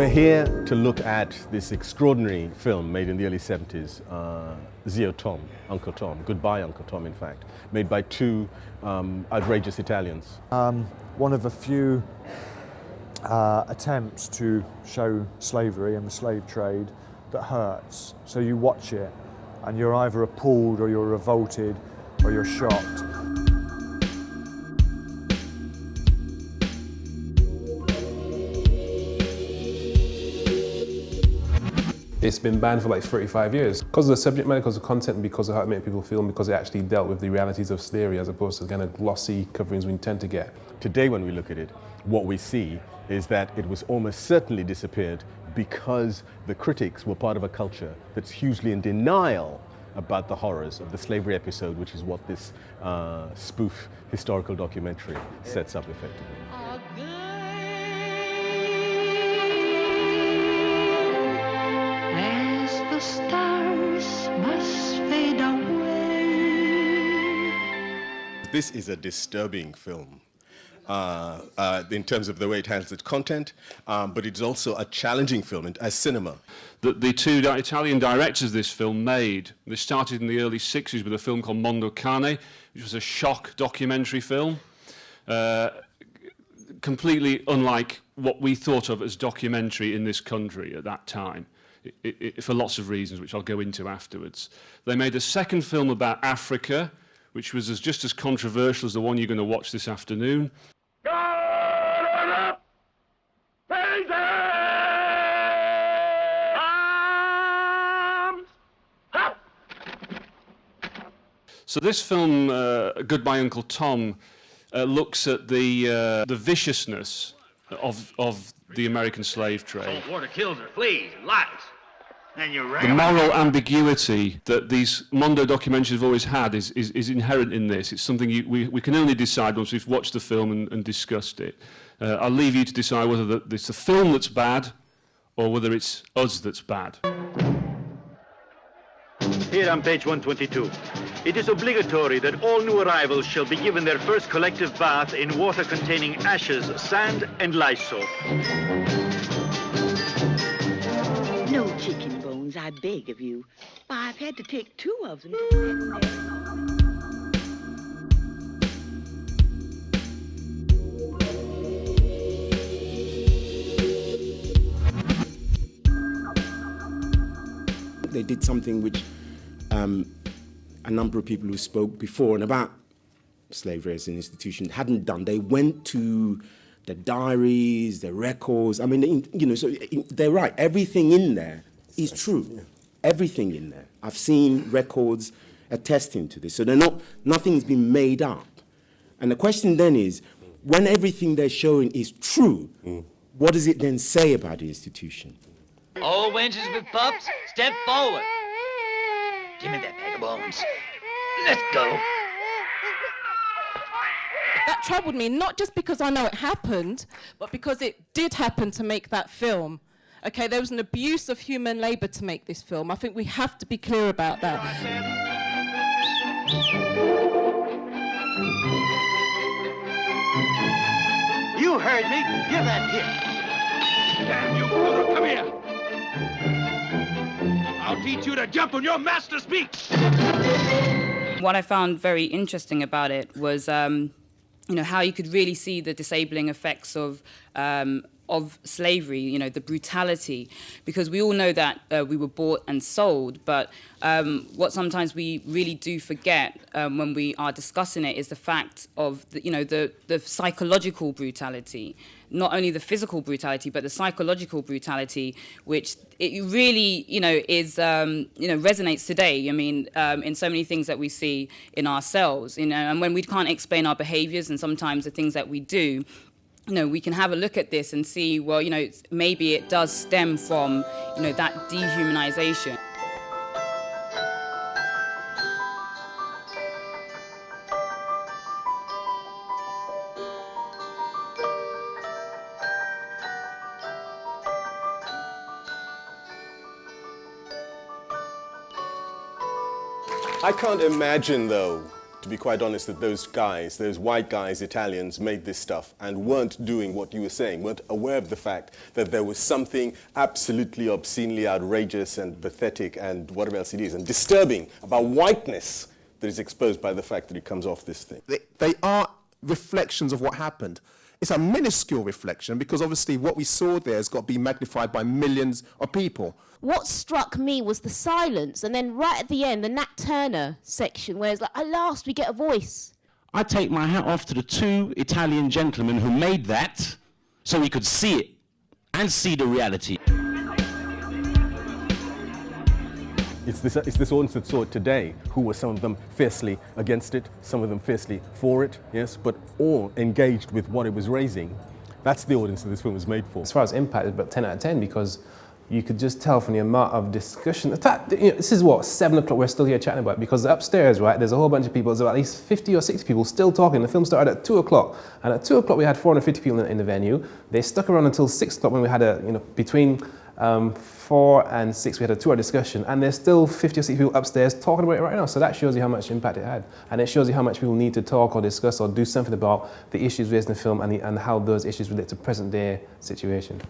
We're here to look at this extraordinary film made in the early 70s, Zio Tom, Uncle Tom, Goodbye Uncle Tom in fact, made by two outrageous Italians. One of a few attempts to show slavery and the slave trade that hurts. So you watch it and you're either appalled or you're revolted or you're shocked. It's been banned for like 35 years. Because of the subject matter, because of the content, and because of how it made people feel, and because it actually dealt with the realities of slavery as opposed to the kind of glossy coverings we tend to get. Today when we look at it, what we see is that it was almost certainly disappeared because the critics were part of a culture that's hugely in denial about the horrors of the slavery episode, which is what this spoof historical documentary sets up effectively. As the stars must fade away. This is a disturbing film in terms of the way it handles its content, but it's also a challenging film as cinema. The two Italian directors of this film made. They started in the early 60s with a film called Mondo, which was a shock documentary film, completely unlike what we thought of as documentary in this country at that time. For lots of reasons, which I'll go into afterwards. They made a second film about Africa, which was just as controversial as the one you're going to watch this afternoon. So this film, Goodbye Uncle Tom, looks at the viciousness of the American slave trade. Water kills her, fleas, and lies. And you're right. The moral ambiguity that these Mondo documentaries have always had is inherent in this. It's something we can only decide once we've watched the film and discussed it. I'll leave you to decide whether it's the film that's bad or whether it's us that's bad. Here on page 122. It is obligatory that all new arrivals shall be given their first collective bath in water containing ashes, sand, and Lysol. No chicken bones, I beg of you. Why, I've had to take 2 of them. They did something which a number of people who spoke before and about slavery as an institution hadn't done. They went to the diaries, the records. I mean, so they're right. Everything in there is true. Yeah. Everything in there. I've seen records attesting to this. So nothing's been made up. And the question then is, when everything they're showing is true, what does it then say about the institution? All wenches with pups, step forward. Give me that bag of bones. Let's go. That troubled me, not just because I know it happened, but because it did happen to make that film. Okay, there was an abuse of human labour to make this film. I think we have to be clear about that. You heard me. Give that here. Damn you, brother. Come here. I'll teach you to jump when your master speaks. What I found very interesting about it was, how you could really see the disabling effects of slavery, the brutality, because we all know that we were bought and sold, but what sometimes we really do forget when we are discussing it is the fact of the psychological brutality, not only the physical brutality, but the psychological brutality, which it really, is, resonates today. I mean, in so many things that we see in ourselves, and when we can't explain our behaviors and sometimes the things that we do, we can have a look at this and see, well, maybe it does stem from, that dehumanization. I can't imagine, though, to be quite honest, that those guys, those white guys, Italians, made this stuff and weren't doing what you were saying, weren't aware of the fact that there was something absolutely obscenely outrageous and pathetic and whatever else it is, and disturbing about whiteness that is exposed by the fact that it comes off this thing. They are reflections of what happened. It's a minuscule reflection because obviously what we saw there has got to be magnified by millions of people. What struck me was the silence, and then right at the end, the Nat Turner section, where it's like, at last we get a voice. I take my hat off to the two Italian gentlemen who made that so we could see it and see the reality. It's this audience that saw it today, who were some of them fiercely against it, some of them fiercely for it, yes, but all engaged with what it was raising. That's the audience that this film was made for. As far as impact, it's about 10 out of 10 because you could just tell from the amount of discussion. In fact, you know, this is what, 7 o'clock, we're still here chatting about it because upstairs, right, there's a whole bunch of people, there's at least 50 or 60 people still talking. The film started at 2 o'clock, and at 2 o'clock we had 450 people in the venue. They stuck around until 6 o'clock when we had between 4 and 6 we had a 2-hour discussion, and there's still 50 or 60 people upstairs talking about it right now. So that shows you how much impact it had, and it shows you how much people need to talk or discuss or do something about the issues raised in the film and how those issues relate to present day situation.